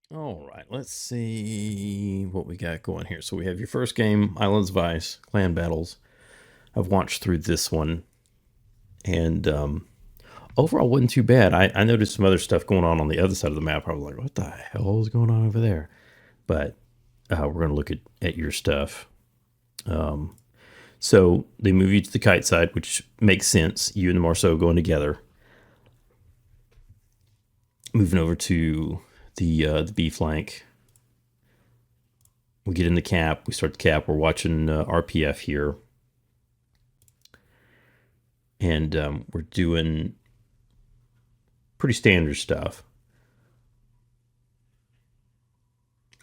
All right, let's see what we got going here. So we have your first game, Islands of Ice, Clan Battles. I've watched through this one, and overall wasn't too bad. I noticed some other stuff going on the other side of the map. I was like, what the hell is going on over there? But we're going to look at your stuff. So they move you to the kite side, which makes sense. You and the Marceau going together. Moving over to the B flank. We get in the cap. We start the cap. We're watching RPF here. And we're doing pretty standard stuff.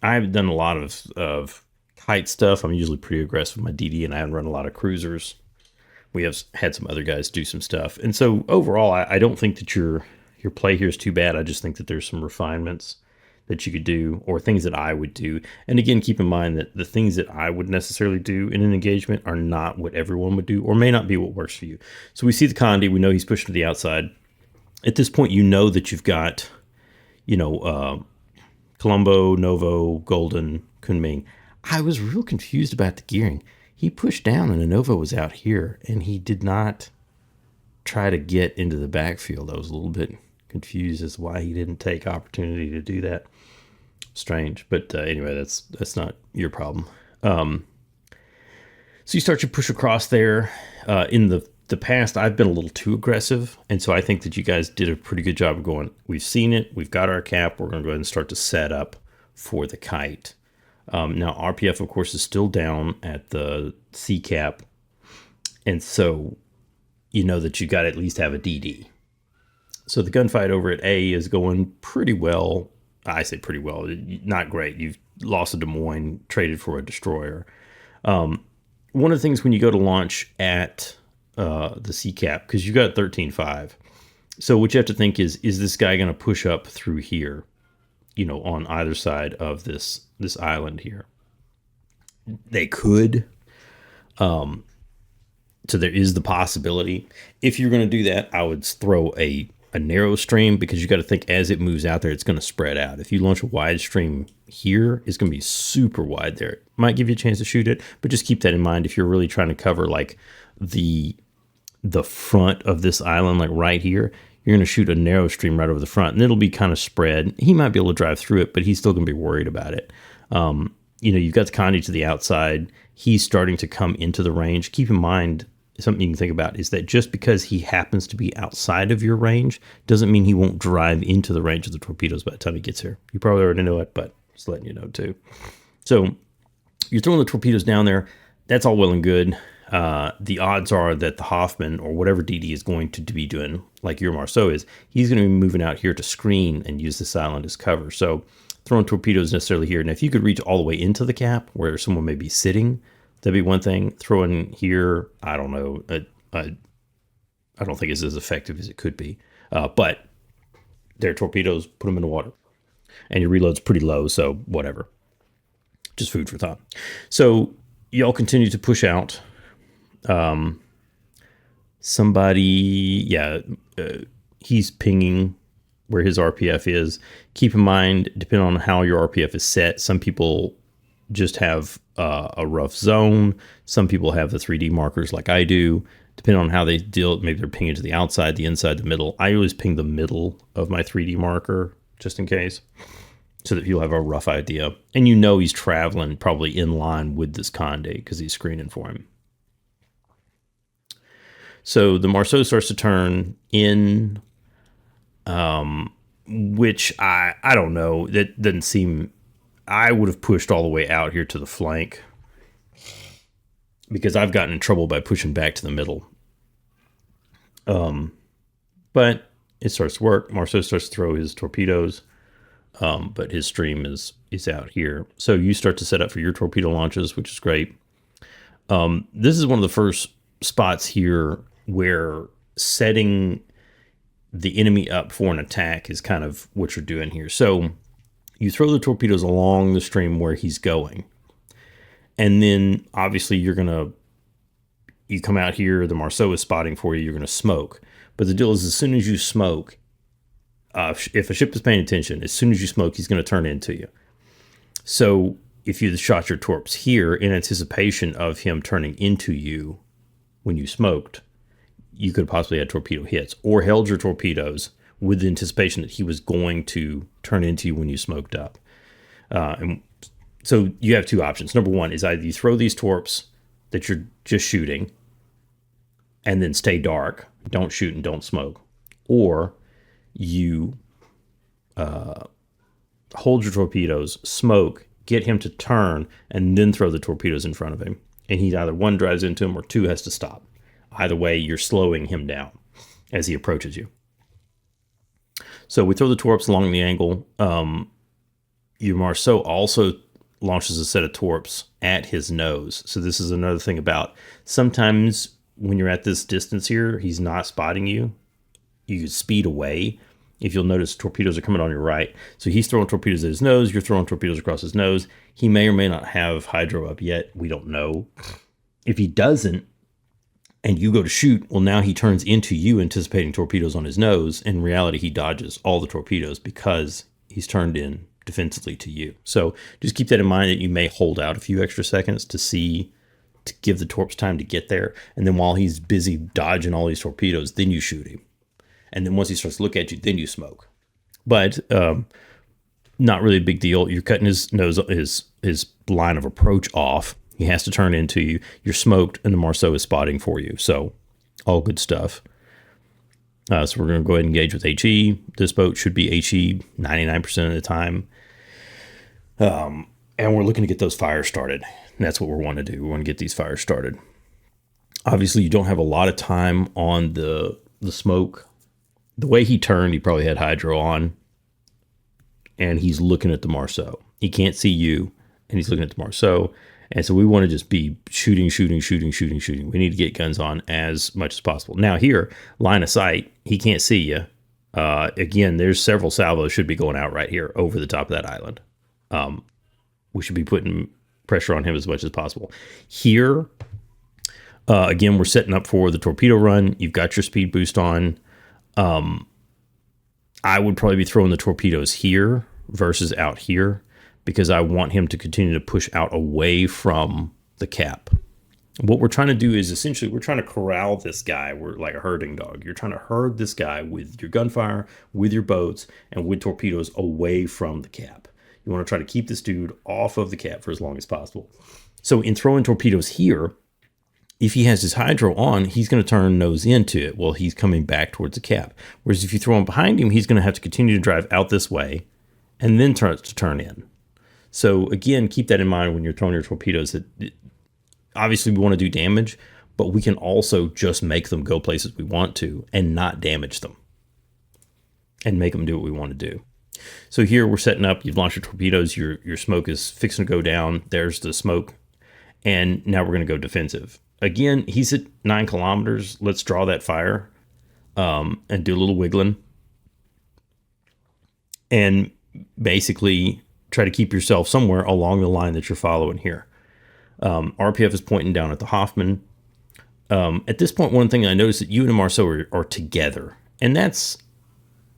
I've done a lot of kite stuff. I'm usually pretty aggressive with my DD, and I haven't run a lot of cruisers. We have had some other guys do some stuff. And so overall, I don't think that your play here is too bad. I just think that there's some refinements that you could do, or things that I would do. And again, keep in mind that the things that I would necessarily do in an engagement are not what everyone would do, or may not be what works for you. So we see the Condi. We know he's pushing to the outside. At this point, you know that you've got, Colombo, Novo, Golden, Kunming. I was real confused about the gearing. He pushed down and the Nova was out here, and he did not try to get into the backfield. I was a little bit confused as to why he didn't take opportunity to do that. Strange, but anyway, that's not your problem. So you start your push across there. In the past, I've been a little too aggressive, and so I think that you guys did a pretty good job of going, we've seen it, we've got our cap, we're going to go ahead and start to set up for the kite. Now, RPF, of course, is still down at the C cap, and so you know that you got to at least have a DD. So the gunfight over at A is going pretty well. I say pretty well, not great. You've lost a Des Moines, traded for a destroyer. One of the things when you go to launch at the C cap, because you got 13.5. So what you have to think is this guy going to push up through here, on either side of this island here? They could. So there is the possibility. If you're going to do that, I would throw a narrow stream, because you got to think as it moves out there, it's going to spread out. If you launch a wide stream here, it's going to be super wide there. It might give you a chance to shoot it, but just keep that in mind if you're really trying to cover like the front of this island, like right here. You're going to shoot a narrow stream right over the front, and it'll be kind of spread. He might be able to drive through it, but he's still going to be worried about it. You've got the Condi to the outside. He's starting to come into the range. Keep in mind, something you can think about is that just because he happens to be outside of your range doesn't mean he won't drive into the range of the torpedoes by the time he gets here. You probably already know it, but just letting you know too. So you're throwing the torpedoes down there. That's all well and good. The odds are that the Hoffman or whatever DD is going to be doing, like your Marceau is, he's going to be moving out here to screen and use this island as cover. So throwing torpedoes necessarily here. Now, if you could reach all the way into the cap where someone may be sitting, that'd be one thing. Throwing here, I don't know. I don't think it's as effective as it could be. But they're torpedoes, put them in the water. And your reload's pretty low, so whatever. Just food for thought. So y'all continue to push out. He's pinging where his RPF is. Keep in mind, depending on how your RPF is set, some people just have a rough zone. Some people have the 3D markers like I do. Depending on how they deal, maybe they're pinging to the outside, the inside, the middle. I always ping the middle of my 3D marker just in case, so that you'll have a rough idea. And he's traveling probably in line with this Condi because he's screening for him. So the Marceau starts to turn in, which I don't know. That doesn't seem... I would have pushed all the way out here to the flank, because I've gotten in trouble by pushing back to the middle. But it starts to work. Marceau starts to throw his torpedoes, but his stream is out here. So you start to set up for your torpedo launches, which is great. This is one of the first spots here where setting the enemy up for an attack is kind of what you're doing here. So you throw the torpedoes along the stream where he's going. And then obviously you come out here, the Marceau is spotting for you, you're going to smoke. But the deal is, as soon as you smoke, if a ship is paying attention, as soon as you smoke, he's going to turn into you. So if you shot your torps here in anticipation of him turning into you when you smoked, you could possibly had torpedo hits, or held your torpedoes with the anticipation that he was going to turn into you when you smoked up. And so you have two options. Number one is either you throw these torps that you're just shooting and then stay dark, don't shoot and don't smoke, or you hold your torpedoes, smoke, get him to turn, and then throw the torpedoes in front of him. And he either one drives into him or two has to stop. Either way, you're slowing him down as he approaches you. So we throw the torps along the angle. Your Marceau also launches a set of torps at his nose. So this is another thing about sometimes when you're at this distance here, he's not spotting you. You can speed away. If you'll notice, torpedoes are coming on your right. So he's throwing torpedoes at his nose. You're throwing torpedoes across his nose. He may or may not have hydro up yet. We don't know. If he doesn't, and you go to shoot, well, now he turns into you anticipating torpedoes on his nose. In reality, he dodges all the torpedoes because he's turned in defensively to you. So just keep that in mind that you may hold out a few extra seconds to give the torps time to get there. And then while he's busy dodging all these torpedoes, then you shoot him. And then once he starts to look at you, then you smoke. But not really a big deal. You're cutting his nose, his line of approach off. He has to turn into you. You're smoked, and the Marceau is spotting for you. So all good stuff. So we're going to go ahead and engage with HE. This boat should be HE 99% of the time. And we're looking to get those fires started. And that's what we want to do. We want to get these fires started. Obviously, you don't have a lot of time on the smoke. The way he turned, he probably had hydro on. And he's looking at the Marceau. He can't see you, and he's looking at the Marceau. And so we want to just be shooting. We need to get guns on as much as possible. Now here, line of sight, he can't see you. Again, there's several salvos should be going out right here over the top of that island. We should be putting pressure on him as much as possible. Here, again, we're setting up for the torpedo run. You've got your speed boost on. I would probably be throwing the torpedoes here versus out here, because I want him to continue to push out away from the cap. What we're trying to do is essentially we're trying to corral this guy. We're like a herding dog. You're trying to herd this guy with your gunfire, with your boats, and with torpedoes away from the cap. You want to try to keep this dude off of the cap for as long as possible. So in throwing torpedoes here, if he has his hydro on, he's going to turn nose into it while he's coming back towards the cap. Whereas if you throw him behind him, he's going to have to continue to drive out this way and then turn in. So again, keep that in mind when you're throwing your torpedoes. That obviously we want to do damage, but we can also just make them go places we want to and not damage them and make them do what we want to do. So here we're setting up. You've launched your torpedoes. Your smoke is fixing to go down. There's the smoke. And now we're going to go defensive. Again, he's at 9 kilometers. Let's draw that fire and do a little wiggling. And basically try to keep yourself somewhere along the line that you're following here. RPF is pointing down at the Hoffman. At this point, one thing I noticed that you and the Marceau are together. And that's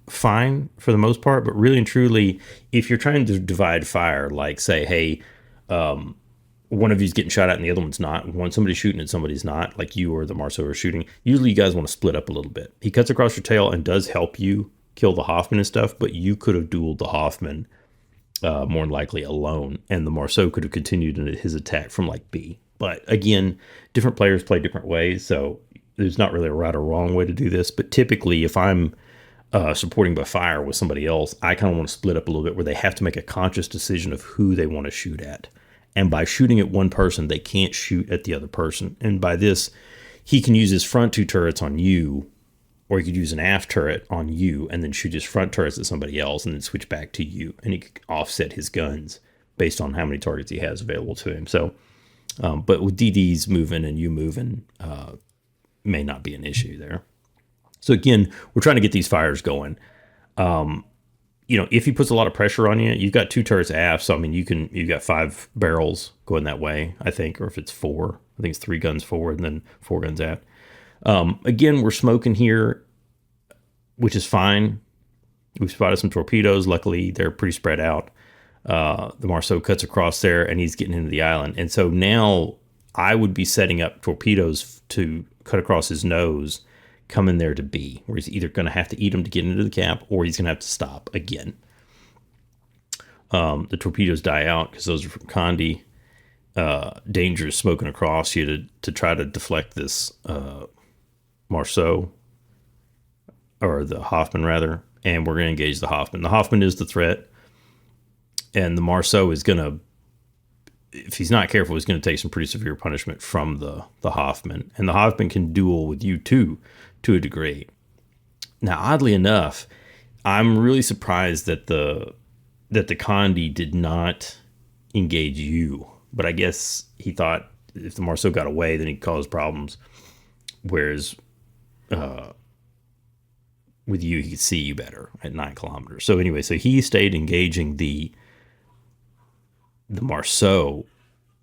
fine for the most part. But really and truly, if you're trying to divide fire, like say, hey, one of you's getting shot at and the other one's not. When somebody's shooting and somebody's not, like you or the Marceau are shooting, usually you guys want to split up a little bit. He cuts across your tail and does help you kill the Hoffman and stuff, but you could have dueled the Hoffman more than likely alone, and the Marceau could have continued his attack from like B. But again, different players play different ways, so there's not really a right or wrong way to do this. But typically, if I'm supporting by fire with somebody else, I kind of want to split up a little bit where they have to make a conscious decision of who they want to shoot at. And by shooting at one person, they can't shoot at the other person. And by this, he can use his front 2 turrets on you, or he could use an aft turret on you and then shoot his front turrets at somebody else and then switch back to you. And he could offset his guns based on how many targets he has available to him. So, but with DDs moving and you moving, may not be an issue there. So again, we're trying to get these fires going. If he puts a lot of pressure on you, you've got 2 turrets aft. So, I mean, you've got 5 barrels going that way, I think, or if it's 4, I think it's 3 guns forward and then 4 guns aft. Again, we're smoking here, which is fine. We spotted some torpedoes. Luckily, they're pretty spread out. The Marceau cuts across there, and he's getting into the island. And so now I would be setting up torpedoes to cut across his nose, come in there to B, where he's either going to have to eat them to get into the cap, or he's going to have to stop again. The torpedoes die out because those are from Condi. Danger is smoking across you to try to deflect this Marceau, or the Hoffman rather, and we're going to engage the Hoffman. The Hoffman is the threat, and the Marceau is going to, if he's not careful, he's going to take some pretty severe punishment from the Hoffman. And the Hoffman can duel with you too, to a degree. Now, oddly enough, I'm really surprised that the Condi did not engage you. But I guess he thought if the Marceau got away, then he'd cause problems. Whereas with you, he could see you better at 9 kilometers. So anyway, so he stayed engaging the Marceau.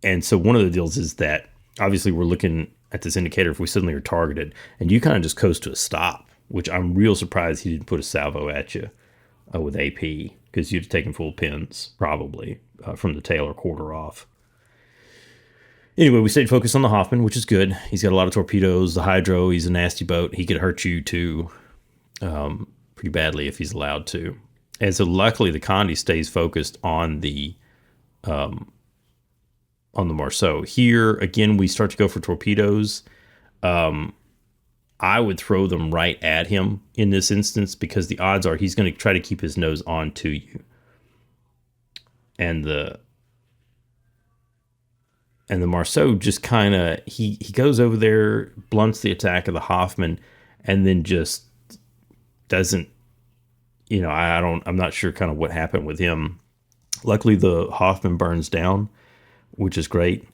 And so one of the deals is that obviously we're looking at this indicator if we suddenly are targeted, and you kind of just coast to a stop, which I'm real surprised he didn't put a salvo at you with AP, because you'd have taken full pins probably from the tail or quarter off. Anyway, we stayed focused on the Hoffman, which is good. He's got a lot of torpedoes. The Hydro, he's a nasty boat. He could hurt you too pretty badly if he's allowed to. And so luckily the Condi stays focused on the Marceau. Here, again, we start to go for torpedoes. I would throw them right at him in this instance, because the odds are he's going to try to keep his nose on to you. And the Marceau just kind of, he goes over there, blunts the attack of the Hoffman, and then just doesn't, I'm not sure kind of what happened with him. Luckily, the Hoffman burns down, which is great.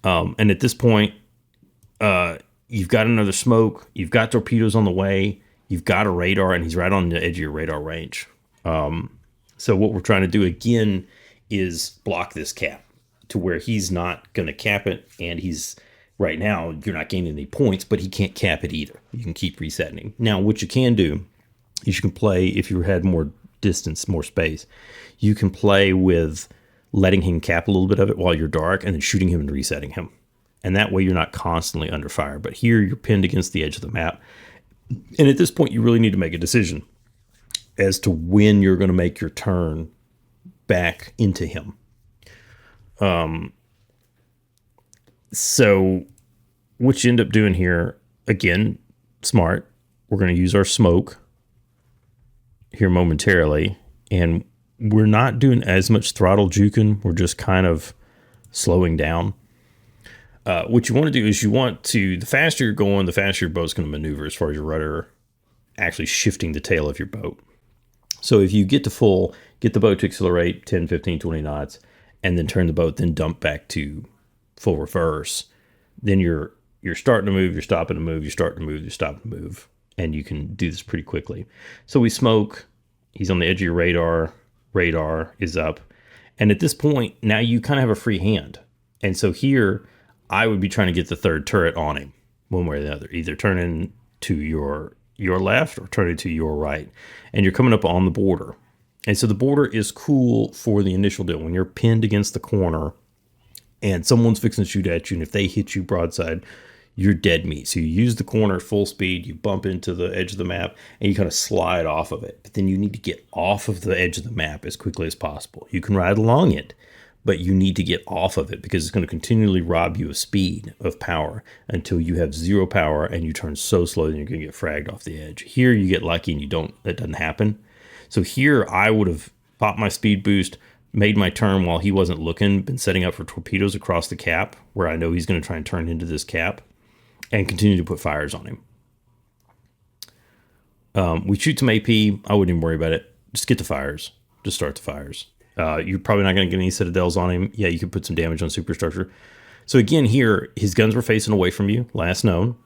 And at this point, you've got another smoke, you've got torpedoes on the way, you've got a radar, and he's right on the edge of your radar range. So what we're trying to do again is block this cap to where he's not going to cap it, and he's right now you're not gaining any points, but he can't cap it either. You can keep resetting. Now, what you can do is you can play, if you had more distance, more space, you can play with letting him cap a little bit of it while you're dark, and then shooting him and resetting him. And that way you're not constantly under fire. But here you're pinned against the edge of the map. And at this point, you really need to make a decision as to when you're going to make your turn back into him. So what you end up doing here, again, smart. We're going to use our smoke here momentarily. And we're not doing as much throttle juking. We're just kind of slowing down. What you want to do is the faster you're going, the faster your boat's going to maneuver as far as your rudder actually shifting the tail of your boat. So if you get to full, get the boat to accelerate 10, 15, 20 knots, and then turn the boat, then dump back to full reverse, then you're starting to move, you're stopping to move, you're starting to move, you're stopping to move, and you can do this pretty quickly. So we smoke, he's on the edge of your radar is up, and at this point, now you kind of have a free hand. And so here, I would be trying to get the third turret on him, one way or the other, either turning to your left or turning to your right, and you're coming up on the border. And so the border is cool for the initial deal. When you're pinned against the corner and someone's fixing to shoot at you, and if they hit you broadside, you're dead meat. So you use the corner at full speed, you bump into the edge of the map, and you kind of slide off of it. But then you need to get off of the edge of the map as quickly as possible. You can ride along it, but you need to get off of it because it's going to continually rob you of speed, of power, until you have zero power and you turn so slow that you're going to get fragged off the edge. Here you get lucky and that doesn't happen. So here I would have popped my speed boost, made my turn while he wasn't looking, been setting up for torpedoes across the cap where I know he's going to try and turn into this cap, and continue to put fires on him. We shoot some AP. I wouldn't even worry about it. Just get the fires. Just start the fires. You're probably not going to get any citadels on him. Yeah, you could put some damage on superstructure. So again, here, his guns were facing away from you, last known.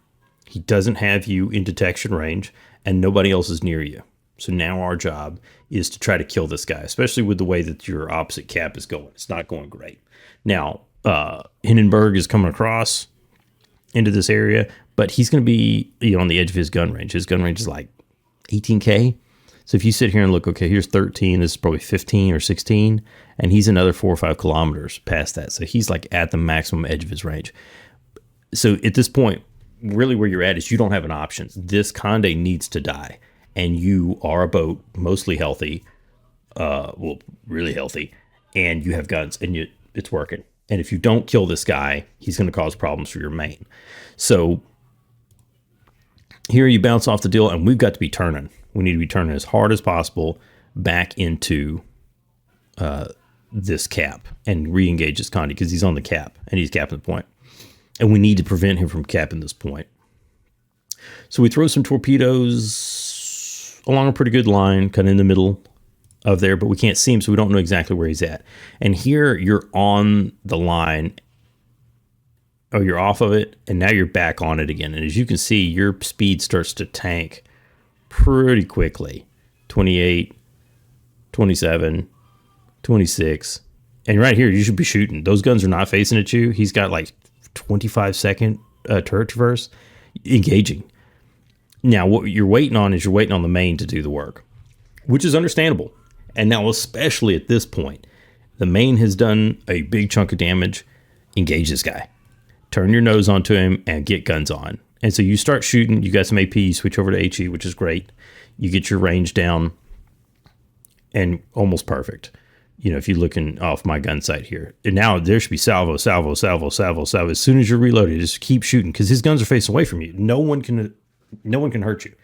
He doesn't have you in detection range, and nobody else is near you. So now our job is to try to kill this guy, especially with the way that your opposite cap is going. It's not going great. Now, Hindenburg is coming across into this area, but he's going to be on the edge of his gun range. His gun range is like 18K. So if you sit here and look, okay, here's 13, this is probably 15 or 16, and he's another 4 or 5 kilometers past that. So he's like at the maximum edge of his range. So at this point, really where you're at is you don't have an option. This Conde needs to die, and you are a boat, mostly healthy, well, really healthy, and you have guns, and it's working. And if you don't kill this guy, he's going to cause problems for your main. So here you bounce off the deal, and we've got to be turning. We need to be turning as hard as possible back into this cap and re-engage this Conde because he's on the cap, and he's capping the point. And we need to prevent him from capping this point. So we throw some torpedoes along a pretty good line, kind of in the middle of there, but we can't see him, so we don't know exactly where he's at. And here you're on the line, or you're off of it, and now you're back on it again. And as you can see, your speed starts to tank pretty quickly. 28, 27, 26. And right here, you should be shooting. Those guns are not facing at you. He's got like 25-second turret traverse, engaging. Now, what you're waiting on is you're waiting on the main to do the work, which is understandable. And now, especially at this point, the main has done a big chunk of damage. Engage this guy. Turn your nose onto him and get guns on. And so you start shooting. You got some AP. You switch over to HE, which is great. You get your range down and almost perfect. You know, if you're looking off my gun sight here. And now there should be salvo, salvo, salvo, salvo, salvo. As soon as you're reloaded, just keep shooting because his guns are facing away from you. No one can hurt you.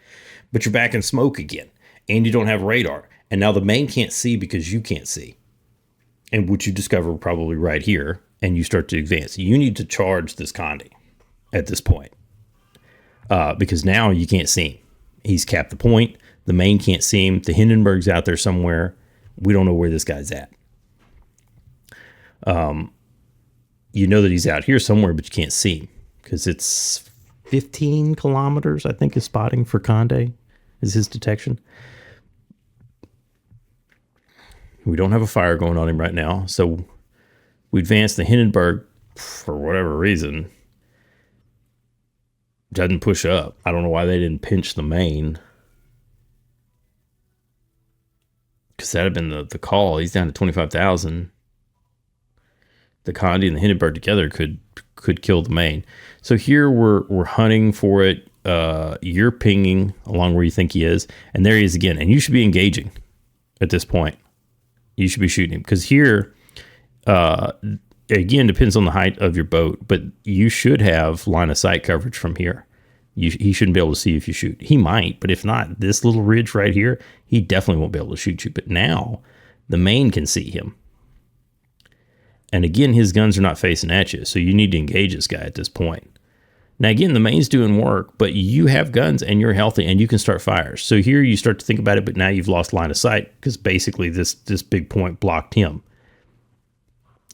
But you're back in smoke again. And you don't have radar. And now the main can't see because you can't see. And which you discover probably right here. And you start to advance. You need to charge this Conde at this point. Because now you can't see him. He's capped the point. The main can't see him. The Hindenburg's out there somewhere. We don't know where this guy's at. You know that he's out here somewhere, but you can't see him. Because it's 15 kilometers, I think, is spotting for Conde. Is his detection. We don't have a fire going on him right now. So we advance. The Hindenburg, for whatever reason, doesn't push up. I don't know why they didn't pinch the main. Because that had been the call. He's down to 25,000. The Conde and the Hindenburg together could kill the main. So here we're hunting for it. You're pinging along where you think he is. And there he is again. And you should be engaging at this point. You should be shooting him. Because here, again, depends on the height of your boat. But you should have line of sight coverage from here. He shouldn't be able to see if you shoot. He might, but if not, this little ridge right here, he definitely won't be able to shoot you. But now, the main can see him. And again, his guns are not facing at you, so you need to engage this guy at this point. Now, again, the main's doing work, but you have guns and you're healthy and you can start fires. So here you start to think about it, but now you've lost line of sight because basically this big point blocked him.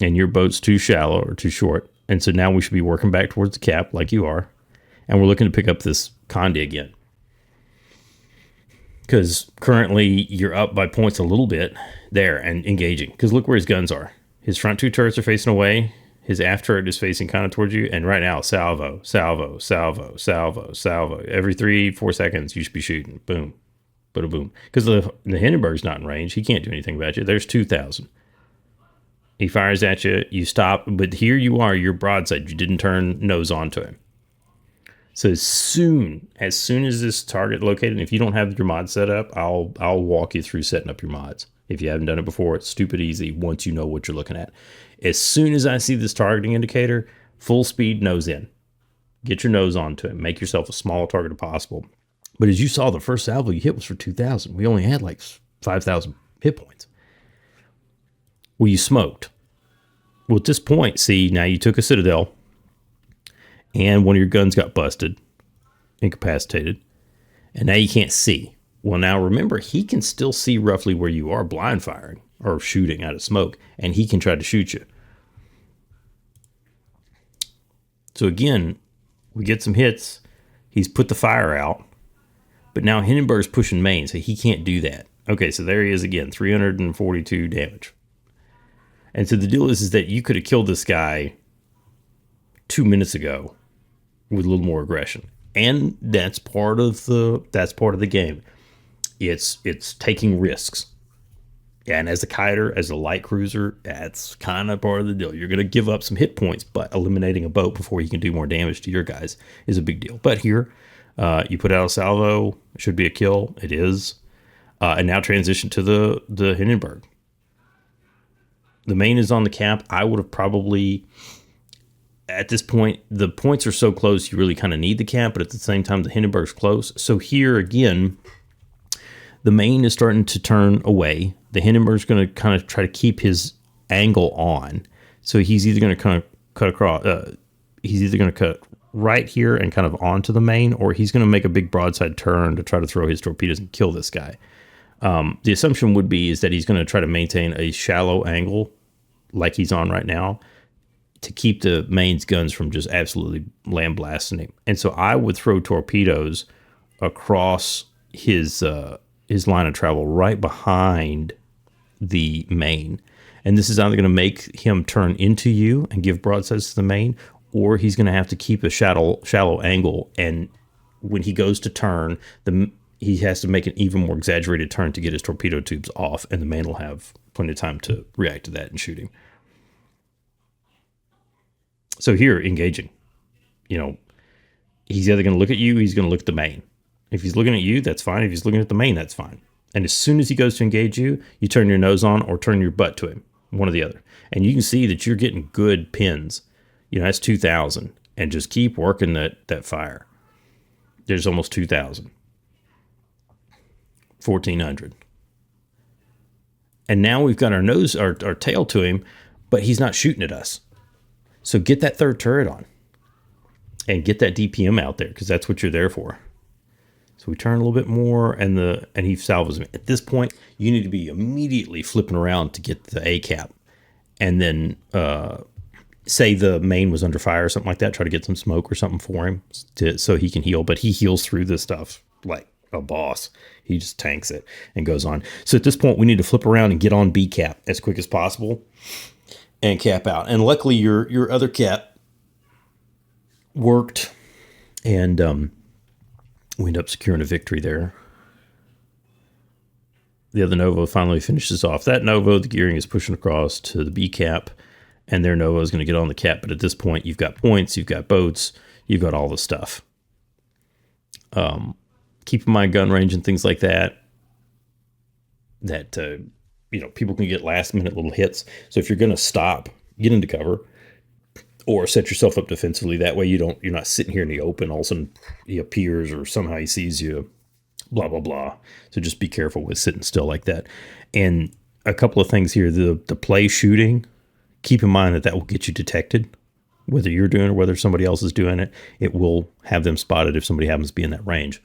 And your boat's too shallow or too short. And so now we should be working back towards the cap like you are. And we're looking to pick up this Conde again. Because currently you're up by points a little bit there and engaging. Because look where his guns are. His front two turrets are facing away. His aft turret is facing kind of towards you. And right now, salvo, salvo, salvo, salvo, salvo. Every 3-4 seconds, you should be shooting. Boom. Bada boom. Because the Hindenburg's not in range. He can't do anything about you. There's 2,000. He fires at you. You stop. But here you are. You're broadside. You didn't turn nose onto him. So as soon as this target located, and if you don't have your mod set up, I'll walk you through setting up your mods. If you haven't done it before, it's stupid easy once you know what you're looking at. As soon as I see this targeting indicator, full speed nose in. Get your nose onto it. Make yourself as small a target as possible. But as you saw, the first salvo you hit was for 2,000. We only had like 5,000 hit points. Well, you smoked. Well, at this point, see, now you took a citadel. And one of your guns got busted, incapacitated, and now you can't see. Well, now remember, he can still see roughly where you are blind firing or shooting out of smoke, and he can try to shoot you. So again, we get some hits. He's put the fire out, but now Hindenburg's pushing main, so he can't do that. Okay, so there he is again, 342 damage. And so the deal is that you could have killed this guy 2 minutes ago with a little more aggression. And that's part of the game. It's taking risks. And as a kiter, as a light cruiser, that's kind of part of the deal. You're going to give up some hit points, but eliminating a boat before you can do more damage to your guys is a big deal. But here, you put out a salvo. It should be a kill. It is. And now transition to the Hindenburg. The main is on the cap. I would have probably, at this point, the points are so close, you really kind of need the cap, but at the same time, the Hindenburg's close. So here again, the main is starting to turn away. The Hindenburg's going to kind of try to keep his angle on. So he's either going to kind of cut across, he's either going to cut right here and kind of onto the main, or he's going to make a big broadside turn to try to throw his torpedoes and kill this guy. The assumption would be is that he's going to try to maintain a shallow angle like he's on right now to keep the main's guns from just absolutely land blasting him. And so I would throw torpedoes across his line of travel right behind the main. And this is either going to make him turn into you and give broadsides to the main, or he's going to have to keep a shallow angle. And when he goes to turn, he has to make an even more exaggerated turn to get his torpedo tubes off, and the main will have plenty of time to react to that and shoot him. So here, engaging. He's either going to look at you, he's going to look at the main. If he's looking at you, that's fine. If he's looking at the main, that's fine. And as soon as he goes to engage you, you turn your nose on or turn your butt to him, one or the other. And you can see that you're getting good pins. That's 2,000. And just keep working that fire. There's almost 2,000. 1,400. And now we've got our tail to him, but he's not shooting at us. So get that third turret on. And get that DPM out there, because that's what you're there for. So we turn a little bit more, and he salvos him. At this point, you need to be immediately flipping around to get the A cap, and then say the main was under fire or something like that. Try to get some smoke or something for him so he can heal. But he heals through this stuff like a boss. He just tanks it and goes on. So at this point, we need to flip around and get on B cap as quick as possible and cap out. And luckily, your other cap worked, and we end up securing a victory there. The other Novo finally finishes off that Novo. The gearing is pushing across to the B cap, and their Novo is going to get on the cap. But at this point, you've got points, you've got boats, you've got all the stuff. Keep in mind gun range and things like that. People can get last minute little hits. So if you're going to stop, get into cover, or set yourself up defensively. That way you're not sitting here in the open. All of a sudden he appears or somehow he sees you, blah, blah, blah. So just be careful with sitting still like that. And a couple of things here, the play shooting, keep in mind that will get you detected. Whether you're doing it or whether somebody else is doing it, it will have them spotted if somebody happens to be in that range.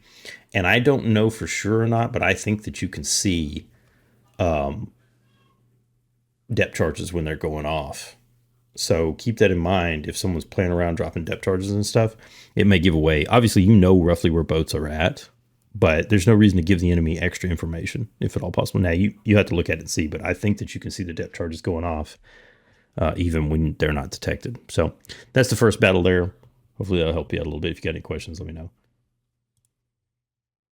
And I don't know for sure or not, but I think that you can see depth charges when they're going off. So keep that in mind. If someone's playing around dropping depth charges and stuff, it may give away. Obviously, roughly where boats are at, but there's no reason to give the enemy extra information if at all possible. Now, you have to look at it and see, but I think that you can see the depth charges going off even when they're not detected. So that's the first battle there. Hopefully that'll help you out a little bit. If you got any questions, let me know.